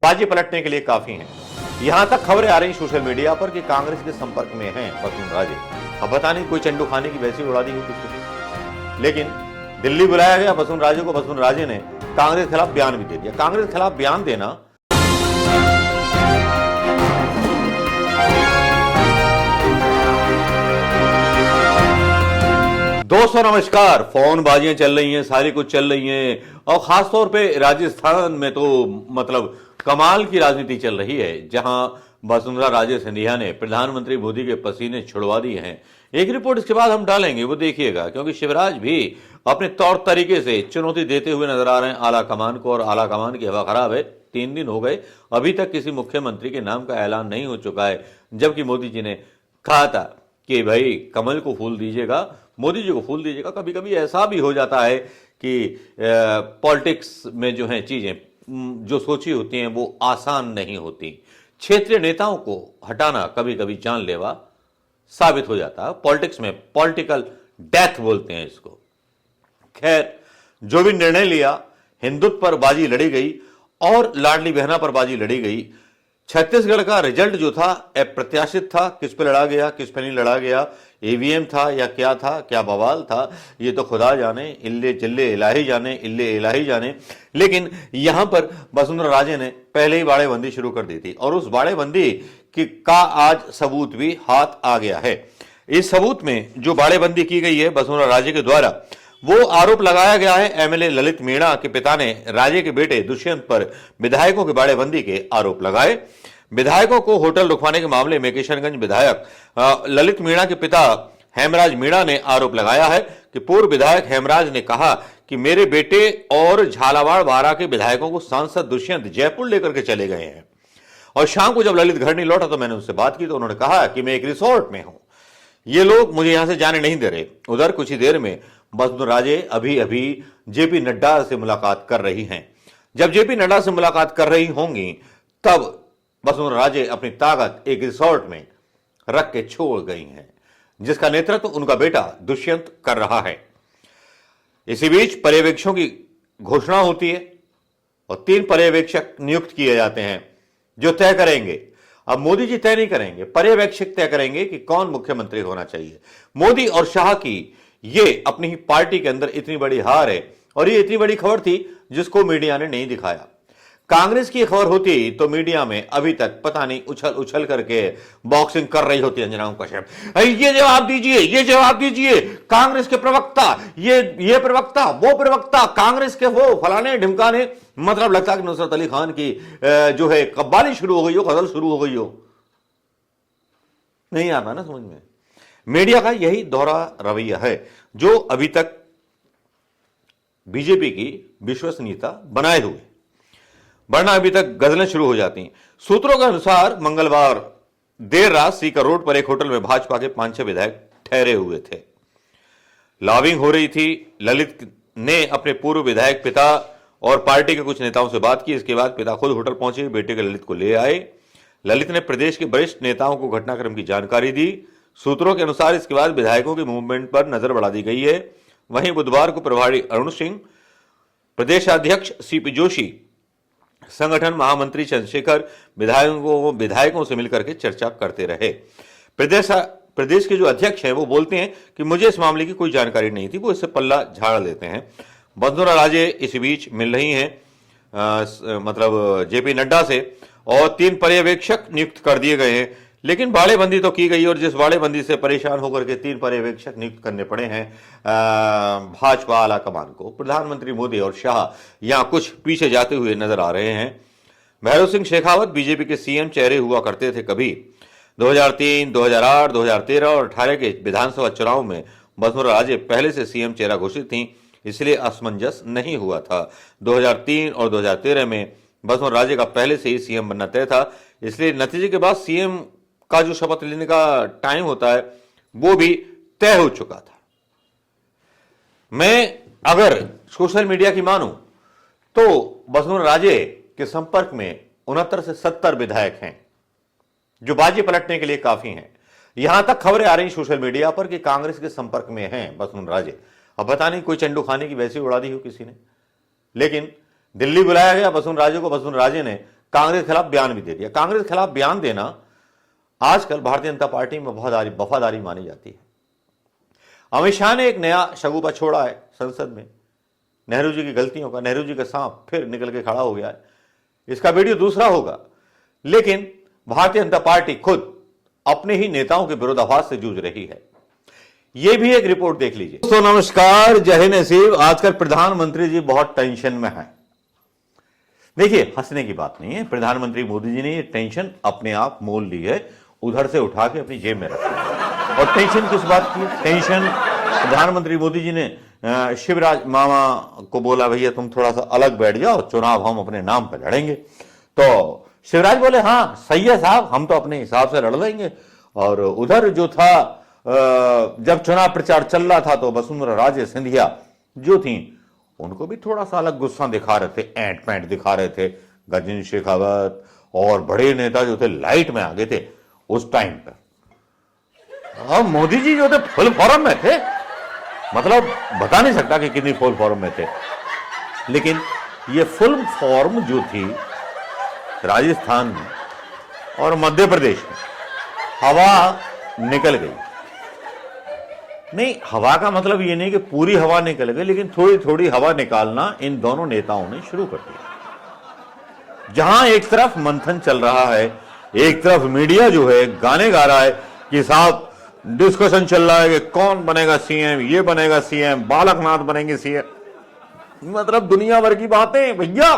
बाजी पलटने के लिए काफी हैं। यहां तक खबरें आ रही सोशल मीडिया पर कि कांग्रेस के संपर्क में हैं वसुंधरा। अब पता नहीं कोई चंडू खाने की वैसी उड़ा दी हो किसी ने, लेकिन दिल्ली बुलाया गया वसुंधरा को। वसुंधरा ने कांग्रेस के खिलाफ बयान भी दे दिया। कांग्रेस के खिलाफ बयान देना दोस्तों नमस्कार। फोन बाजियां चल रही हैं, सारी कुछ चल रही हैं, और खासतौर पे राजस्थान में तो मतलब कमाल की राजनीति चल रही है, जहां वसुंधरा राजे सिंधिया ने प्रधानमंत्री मोदी के पसीने छुड़वा दिए हैं। एक रिपोर्ट इसके बाद हम डालेंगे, वो देखिएगा, क्योंकि शिवराज भी अपने तौर तरीके से चुनौती देते हुए नजर आ रहे हैं आला कमान को, और आला कमान की हवा खराब है। 3 दिन हो गए, अभी तक किसी मुख्यमंत्री के नाम का ऐलान नहीं हो चुका है, जबकि मोदी जी ने कहा था कि भाई कमल को फूल दीजिएगा, मोदी जी को फूल दीजिएगा। कभी कभी ऐसा भी हो जाता है कि पॉलिटिक्स में जो है चीजें जो सोची होती हैं वो आसान नहीं होती। क्षेत्रीय नेताओं को हटाना कभी कभी जानलेवा साबित हो जाता है। पॉलिटिक्स में पॉलिटिकल डेथ बोलते हैं इसको। खैर, जो भी निर्णय लिया, हिंदुत्व पर बाजी लड़ी गई और लाडली बहना पर बाजी लड़ी गई। छत्तीसगढ़ का रिजल्ट जो था अप्रत्याशित था। किस पे लड़ा गया, किस पे नहीं लड़ा गया, ईवीएम था या क्या था, क्या बवाल था, ये तो खुदा जाने, इल्ले चिल्ले इलाही जाने, इल्ले इलाही जाने। लेकिन यहां पर वसुंधरा राजे ने पहले ही बाड़ेबंदी शुरू कर दी थी, और उस बाड़ेबंदी का आज सबूत भी हाथ आ गया है। इस सबूत में जो बाड़ेबंदी की गई है वसुंधरा राजे के द्वारा, वो आरोप लगाया गया है एमएलए ललित मीणा के पिता ने राजे के बेटे दुष्यंत पर विधायकों की बाड़ेबंदी के आरोप लगाए। विधायकों को होटल रुकवाने के मामले में किशनगंज विधायक ललित मीणा के पिता हेमराज मीणा ने आरोप लगाया है कि पूर्व विधायक हेमराज ने कहा कि मेरे बेटे और झालावाड़ बारा के विधायकों को सांसद दुष्यंत जयपुर लेकर के चले गए हैं, और शाम को जब ललित घर नहीं लौटा तो मैंने उनसे बात की तो उन्होंने कहा कि मैं एक रिसोर्ट में हूं, ये लोग मुझे यहां से जाने नहीं दे रहे। उधर कुछ ही देर में वसुंधरा राजे अभी जेपी नड्डा से मुलाकात कर रही हैं। जब जेपी नड्डा से मुलाकात कर रही होंगी तब वसुंधरा राजे अपनी ताकत एक रिसोर्ट में रख के छोड़ गई हैं, जिसका नेतृत्व उनका बेटा दुष्यंत कर रहा है। इसी बीच पर्यवेक्षकों की घोषणा होती है और 3 पर्यवेक्षक नियुक्त किए जाते हैं जो तय करेंगे। अब मोदी जी तय नहीं करेंगे, पर्यवेक्षक तय करेंगे कि कौन मुख्यमंत्री होना चाहिए। मोदी और शाह की ये अपनी ही पार्टी के अंदर इतनी बड़ी हार है, और ये इतनी बड़ी खबर थी जिसको मीडिया ने नहीं दिखाया। कांग्रेस की खबर होती तो मीडिया में अभी तक पता नहीं उछल उछल करके बॉक्सिंग कर रही होती अंजना कश्यप। ये जवाब दीजिए, ये जवाब दीजिए, कांग्रेस के प्रवक्ता, ये प्रवक्ता, वो प्रवक्ता, कांग्रेस के वो फलाने ढिमकाने। मतलब लगता है कि नुसरत अली खान की जो है कव्वाली शुरू हो गई हो, गजल शुरू हो गई हो। नहीं आता ना समझ में। मीडिया का यही दोहरा रवैया है जो अभी तक बीजेपी की विश्वसनीयता बनाए हुए, वरना अभी तक गजलें शुरू हो जाती हैं। सूत्रों के अनुसार मंगलवार देर रात सीकर रोड पर एक होटल में भाजपा के 5-6 विधायक ठहरे हुए थे। लॉबिंग हो रही थी। ललित ने अपने पूर्व विधायक पिता और पार्टी के कुछ नेताओं से बात की। इसके बाद पिता खुद होटल पहुंचे, बेटे के ललित को ले आए। ललित ने प्रदेश के वरिष्ठ नेताओं को घटनाक्रम की जानकारी दी। सूत्रों के अनुसार इसके बाद विधायकों के मूवमेंट पर नजर बढ़ा दी गई है। वहीं बुधवार को प्रभारी अरुण सिंह, प्रदेश अध्यक्ष सीपी जोशी, संगठन महामंत्री चंद्रशेखर विधायकों से मिलकर के चर्चा करते रहे। प्रदेश के जो अध्यक्ष हैं वो बोलते हैं कि मुझे इस मामले की कोई जानकारी नहीं थी, वो इससे पल्ला झाड़ लेते हैं। वसुंधरा राजे इस बीच मिल रही हैं मतलब जेपी नड्डा से, और 3 पर्यवेक्षक नियुक्त कर दिए गए हैं। लेकिन बाड़ेबंदी तो की गई, और जिस बाड़ेबंदी से परेशान होकर के 3 पर्यवेक्षक नियुक्त करने पड़े हैं भाजपा आला कमान को, प्रधानमंत्री मोदी और शाह यहां कुछ पीछे जाते हुए नजर आ रहे हैं। भैरव सिंह शेखावत बीजेपी के सीएम चेहरे हुआ करते थे कभी। 2003, 2008, 2013 और 2018 के विधानसभा चुनाव में वसुंधरा राजे पहले से सीएम चेहरा घोषित थी, इसलिए असमंजस नहीं हुआ था। 2003 और 2013 में वसुंधरा राजे का पहले से ही सीएम बनना तय था, इसलिए नतीजे के बाद सीएम का जो शपथ लेने का टाइम होता है वो भी तय हो चुका था। मैं अगर सोशल मीडिया की मानूं तो वसुंधरा राजे के संपर्क में 69 से 70 विधायक हैं जो बाजी पलटने के लिए काफी हैं। यहां तक खबरें आ रही सोशल मीडिया पर कि कांग्रेस के संपर्क में हैं वसुंधरा राजे। अब पता नहीं कोई चंडू खाने की वैसी उड़ा दी हो किसी ने, लेकिन दिल्ली बुलाया गया वसुंधरा राजे को। वसुंधरा राजे ने कांग्रेस के खिलाफ बयान भी दे दिया। कांग्रेस के खिलाफ बयान देना आजकल भारतीय जनता पार्टी में वफादारी मानी जाती है। अमित शाह ने एक नया शगुफा छोड़ा है संसद में, नेहरू जी की गलतियों का। नेहरू जी का सांप फिर निकल के खड़ा हो गया है। इसका वीडियो दूसरा होगा, लेकिन भारतीय जनता पार्टी खुद अपने ही नेताओं के विरोधाभास से जूझ रही है। यह भी एक रिपोर्ट देख लीजिए। दोस्तों नमस्कार, जय हिंद नसीब। आजकल प्रधानमंत्री जी बहुत टेंशन में हैं। देखिए, हंसने की बात नहीं है। प्रधानमंत्री मोदी जी ने ये टेंशन अपने आप मोल ली है, उधर से उठा के अपनी जेब में रखी है। और टेंशन किस बात की? टेंशन प्रधानमंत्री मोदी जी ने शिवराज मामा को बोला, भैया तुम थोड़ा सा अलग बैठ जाओ, चुनाव हम अपने नाम पर लड़ेंगे। तो शिवराज बोले हाँ सही है साहब, हम तो अपने हिसाब से लड़ लेंगे। और उधर जो था, जब चुनाव प्रचार चल रहा था तो वसुंधरा राजे सिंधिया जो थी, उनको भी थोड़ा सा अलग गुस्सा दिखा रहे थे, ऐंठ पैंट दिखा रहे थे। गजेंद्र शेखावत और बड़े नेता जो थे लाइट में आ गए थे उस टाइम पर। और मोदी जी जो थे फुल फॉर्म में थे, मतलब बता नहीं सकता कि कितनी फुल फॉर्म में थे। लेकिन ये फुल फॉर्म जो थी राजस्थान में और मध्य प्रदेश में, हवा निकल गई। नहीं, हवा का मतलब ये नहीं कि पूरी हवा निकल गई, लेकिन थोड़ी थोड़ी हवा निकालना इन दोनों नेताओं ने शुरू कर दिया। जहां एक तरफ मंथन चल रहा है, एक तरफ मीडिया जो है गाने गा रहा है कि साहब डिस्कशन चल रहा है कि कौन बनेगा सीएम, ये बनेगा सीएम, बालकनाथ बनेंगे सीएम, मतलब दुनिया भर की बातें भैया।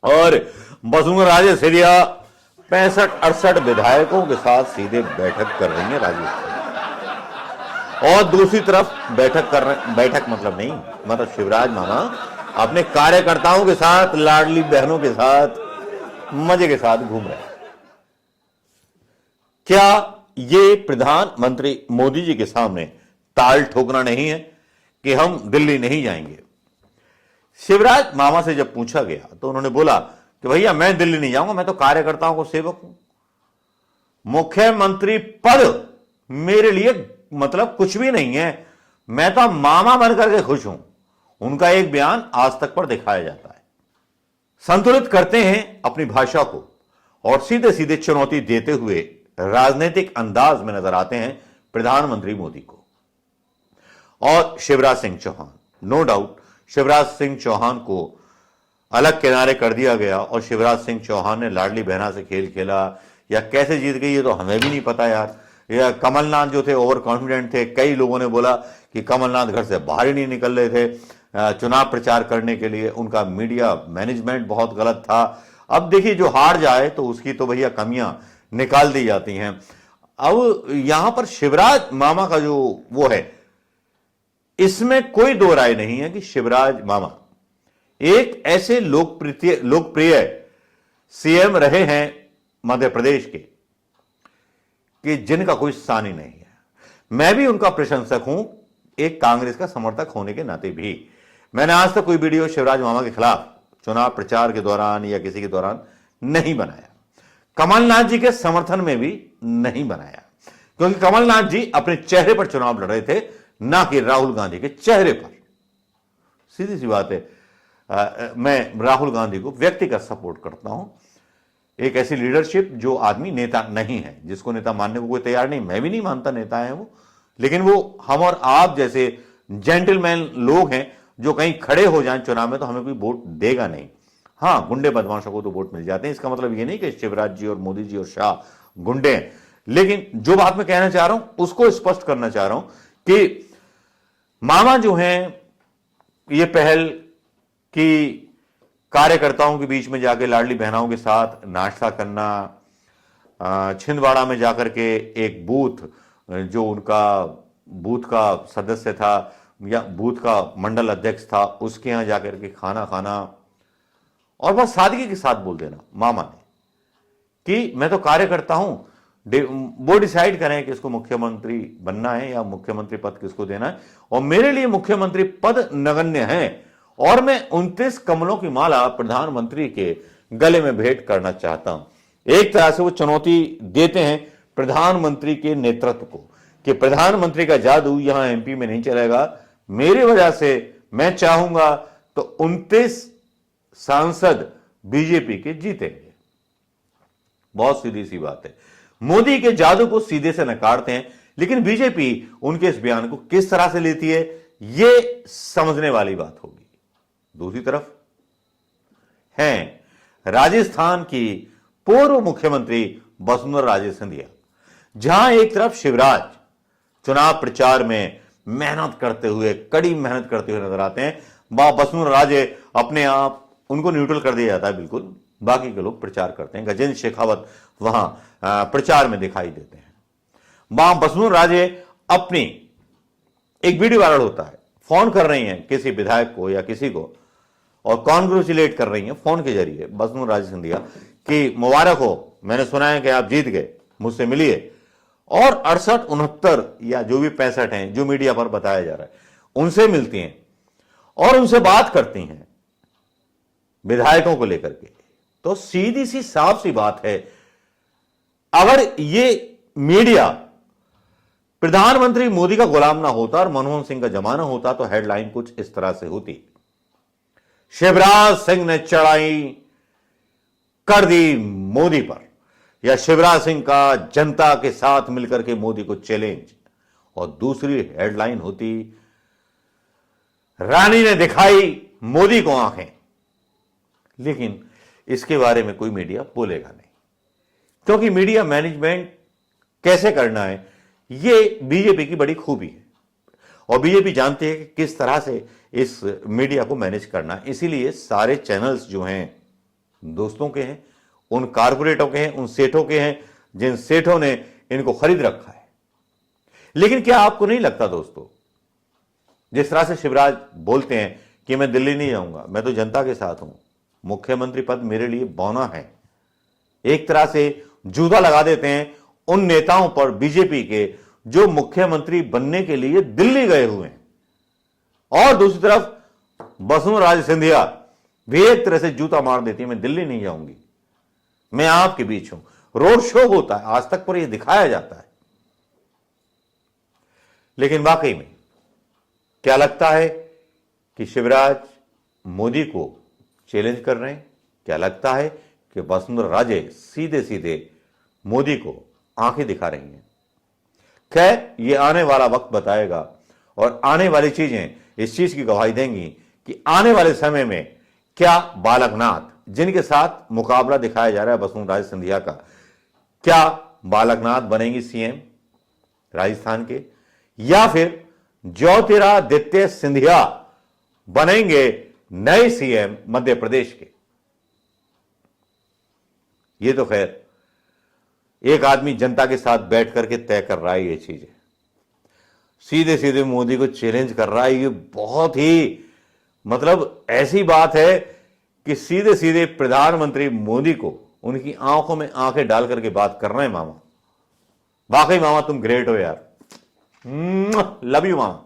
और वसुंधरा राजे सिंधिया 65-68 विधायकों के साथ सीधे बैठक कर रही है राजस्थान। और दूसरी तरफ बैठक मतलब नहीं, मतलब शिवराज मामा अपने कार्यकर्ताओं के साथ, लाडली बहनों के साथ मजे के साथ घूम रहे हैं। क्या ये प्रधानमंत्री मोदी जी के सामने ताल ठोकना नहीं है कि हम दिल्ली नहीं जाएंगे? शिवराज मामा से जब पूछा गया तो उन्होंने बोला कि भैया मैं दिल्ली नहीं जाऊंगा, मैं तो कार्यकर्ताओं को सेवक हूं। मुख्यमंत्री पद मेरे लिए मतलब कुछ भी नहीं है, मैं तो मामा बनकर के खुश हूं। उनका एक बयान आज तक पर दिखाया जाता है। संतुलित करते हैं अपनी भाषा को और सीधे सीधे चुनौती देते हुए राजनीतिक अंदाज में नजर आते हैं प्रधानमंत्री मोदी को। और शिवराज सिंह चौहान, नो डाउट शिवराज सिंह चौहान को अलग किनारे कर दिया गया और शिवराज सिंह चौहान ने लाडली बहना से खेल खेला, या कैसे जीत गई ये तो हमें भी नहीं पता यार। या कमलनाथ जो थे ओवर कॉन्फिडेंट थे, कई लोगों ने बोला कि कमलनाथ घर से बाहर ही नहीं निकल रहे थे चुनाव प्रचार करने के लिए, उनका मीडिया मैनेजमेंट बहुत गलत था। अब देखिए, जो हार जाए तो उसकी तो भैया कमियां निकाल दी जाती हैं। अब यहां पर शिवराज मामा का जो वो है, इसमें कोई दो राय नहीं है कि शिवराज मामा एक ऐसे लोकप्रिय सीएम रहे हैं मध्य प्रदेश के कि जिनका कोई सानी नहीं है। मैं भी उनका प्रशंसक हूं, एक कांग्रेस का समर्थक होने के नाते भी। मैंने आज तक कोई वीडियो शिवराज मामा के खिलाफ चुनाव प्रचार के दौरान या किसी के दौरान नहीं बनाया। कमलनाथ जी के समर्थन में भी नहीं बनाया, क्योंकि कमलनाथ जी अपने चेहरे पर चुनाव लड़ रहे थे, ना कि राहुल गांधी के चेहरे पर। सीधी सी बात है। मैं राहुल गांधी को व्यक्तिगत सपोर्ट करता हूं। एक ऐसी लीडरशिप जो आदमी नेता नहीं है, जिसको नेता मानने को कोई तैयार नहीं, मैं भी नहीं मानता नेता है वो, लेकिन वो हम और आप जैसे जेंटलमैन लोग हैं जो कहीं खड़े हो जाएं चुनाव में तो हमें कोई वोट देगा नहीं। हाँ, गुंडे बदमाशों को तो वोट मिल जाते हैं, इसका मतलब ये नहीं कि शिवराज जी और मोदी जी और शाह गुंडे हैं। लेकिन जो बात मैं कहना चाह रहा हूं उसको स्पष्ट करना चाह रहा हूं कि मामा जो हैं, ये पहल कि कार्यकर्ताओं के बीच में जाके लाडली बहनाओं के साथ नाश्ता करना, छिंदवाड़ा में जाकर के एक बूथ जो उनका बूथ का सदस्य था या बूथ का मंडल अध्यक्ष था, उसके यहां जाकर के खाना खाना और बस सादगी के साथ बोल देना मामा ने कि मैं तो कार्यकर्ता हूं, वो डिसाइड करें कि इसको मुख्यमंत्री बनना है या मुख्यमंत्री पद किसको देना है, और मेरे लिए मुख्यमंत्री पद नगण्य है और मैं 29 कमलों की माला प्रधानमंत्री के गले में भेंट करना चाहता हूं। एक तरह से वो चुनौती देते हैं प्रधानमंत्री के नेतृत्व को कि प्रधानमंत्री का जादू यहां एमपी में नहीं चलेगा, मेरी वजह से मैं चाहूंगा तो 29 सांसद बीजेपी के जीतेंगे। बहुत सीधी सी बात है। मोदी के जादू को सीधे से नकारते हैं, लेकिन बीजेपी उनके इस बयान को किस तरह से लेती है, यह समझने वाली बात होगी। दूसरी तरफ हैं राजस्थान की पूर्व मुख्यमंत्री वसुंधरा राजे सिंधिया। जहां एक तरफ शिवराज चुनाव प्रचार में मेहनत करते हुए, कड़ी मेहनत करते हुए नजर आते हैं, वसुंधरा राजे अपने आप उनको न्यूट्रल कर दिया जाता है, बिल्कुल बाकी के लोग प्रचार करते हैं। गजेंद्र शेखावत वहां प्रचार में दिखाई देते हैं। वहां वसुंधरा राजे अपनी एक वीडियो वायरल होता है, फोन कर रही हैं किसी विधायक को या किसी को और कॉन्ग्रेचुलेट कर रही हैं फोन के जरिए वसुंधरा राजे सिंधिया कि मुबारक हो, मैंने सुना है कि आप जीत गए, मुझसे मिलिए। और 68, 69 या जो भी 65 हैं जो मीडिया पर बताया जा रहा है, उनसे मिलती हैं और उनसे बात करती हैं विधायकों को लेकर के। तो सीधी सी साफ सी बात है, अगर ये मीडिया प्रधानमंत्री मोदी का गुलाम ना होता और मनमोहन सिंह का जमाना होता तो हेडलाइन कुछ इस तरह से होती, शिवराज सिंह ने चढ़ाई कर दी मोदी पर, या शिवराज सिंह का जनता के साथ मिलकर के मोदी को चैलेंज। और दूसरी हेडलाइन होती, रानी ने दिखाई मोदी को आंखें। लेकिन इसके बारे में कोई मीडिया बोलेगा नहीं, क्योंकि मीडिया मैनेजमेंट कैसे करना है ये बीजेपी की बड़ी खूबी है और बीजेपी जानती है कि किस तरह से इस मीडिया को मैनेज करना है। इसीलिए सारे चैनल्स जो हैं दोस्तों के हैं, उन कारपोरेटों के हैं, उन सेठों के हैं जिन सेठों ने इनको खरीद रखा है। लेकिन क्या आपको नहीं लगता दोस्तों, जिस तरह से शिवराज बोलते हैं कि मैं दिल्ली नहीं जाऊंगा, मैं तो जनता के साथ हूं, मुख्यमंत्री पद मेरे लिए बौना है, एक तरह से जूता लगा देते हैं उन नेताओं पर बीजेपी के जो मुख्यमंत्री बनने के लिए दिल्ली गए हुए हैं। और दूसरी तरफ वसुंधरा राजे सिंधिया भी एक तरह से जूता मार देती है, मैं दिल्ली नहीं जाऊंगी, मैं आपके बीच हूं। रोड शो होता है, आज तक पर यह दिखाया जाता है। लेकिन वाकई में क्या लगता है कि शिवराज मोदी को चैलेंज कर रहे हैं? क्या लगता है कि वसुंधरा राजे सीधे सीधे मोदी को आंखें दिखा रही हैं? खैर, ये आने वाला वक्त बताएगा और आने वाली चीजें इस चीज की गवाही देंगी कि आने वाले समय में क्या बालकनाथ, जिनके साथ मुकाबला दिखाया जा रहा है वसुंधरा राजे सिंधिया का, क्या बालकनाथ बनेंगी सीएम राजस्थान के, या फिर ज्योतिरादित्य सिंधिया बनेंगे नए सीएम मध्य प्रदेश के? ये तो खैर एक आदमी जनता के साथ बैठ करके तय कर रहा है ये चीजें। सीधे सीधे मोदी को चैलेंज कर रहा है, ये बहुत ही मतलब ऐसी बात है कि सीधे सीधे प्रधानमंत्री मोदी को उनकी आंखों में आंखें डाल करके बात कर रहे हैं। मामा, वाकई मामा तुम ग्रेट हो यार, लव यू मामा।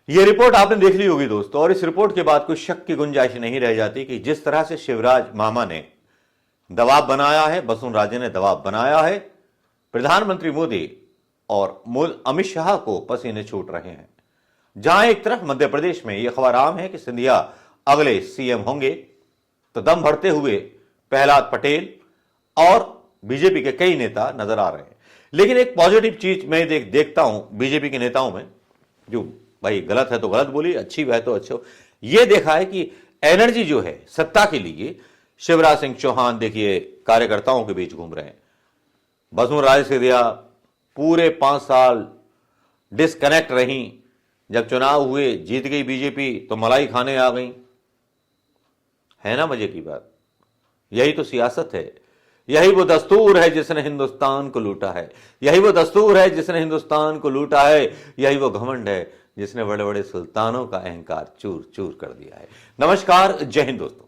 ये रिपोर्ट आपने देख ली होगी दोस्तों, और इस रिपोर्ट के बाद कोई शक की गुंजाइश नहीं रह जाती कि जिस तरह से शिवराज मामा ने दबाव बनाया है, वसुंधरा राजे ने दबाव बनाया है, प्रधानमंत्री मोदी और अमित शाह को पसीने छूट रहे हैं। जहां एक तरफ मध्य प्रदेश में यह खबर आम है कि सिंधिया अगले सीएम होंगे, तो दम भरते हुए प्रहलाद पटेल और बीजेपी के कई नेता नजर आ रहे हैं। लेकिन एक पॉजिटिव चीज मैं देखता हूं बीजेपी के नेताओं में, जो भाई गलत है तो गलत बोली, अच्छी है तो अच्छो, ये देखा है कि एनर्जी जो है सत्ता के लिए, शिवराज सिंह चौहान देखिए कार्यकर्ताओं के बीच घूम रहे हैं, वसुंधरा राजे सिंधिया पूरे 5 साल डिस्कनेक्ट रही, जब चुनाव हुए जीत गई बीजेपी तो मलाई खाने आ गई। है ना मजे की बात? यही तो सियासत है, यही वो दस्तूर है जिसने हिंदुस्तान को लूटा है, यही वो दस्तूर है जिसने हिंदुस्तान को लूटा है, यही वो घमंड है जिसने बड़े बड़े सुल्तानों का अहंकार चूर चूर कर दिया है। नमस्कार, जय हिंद दोस्तों।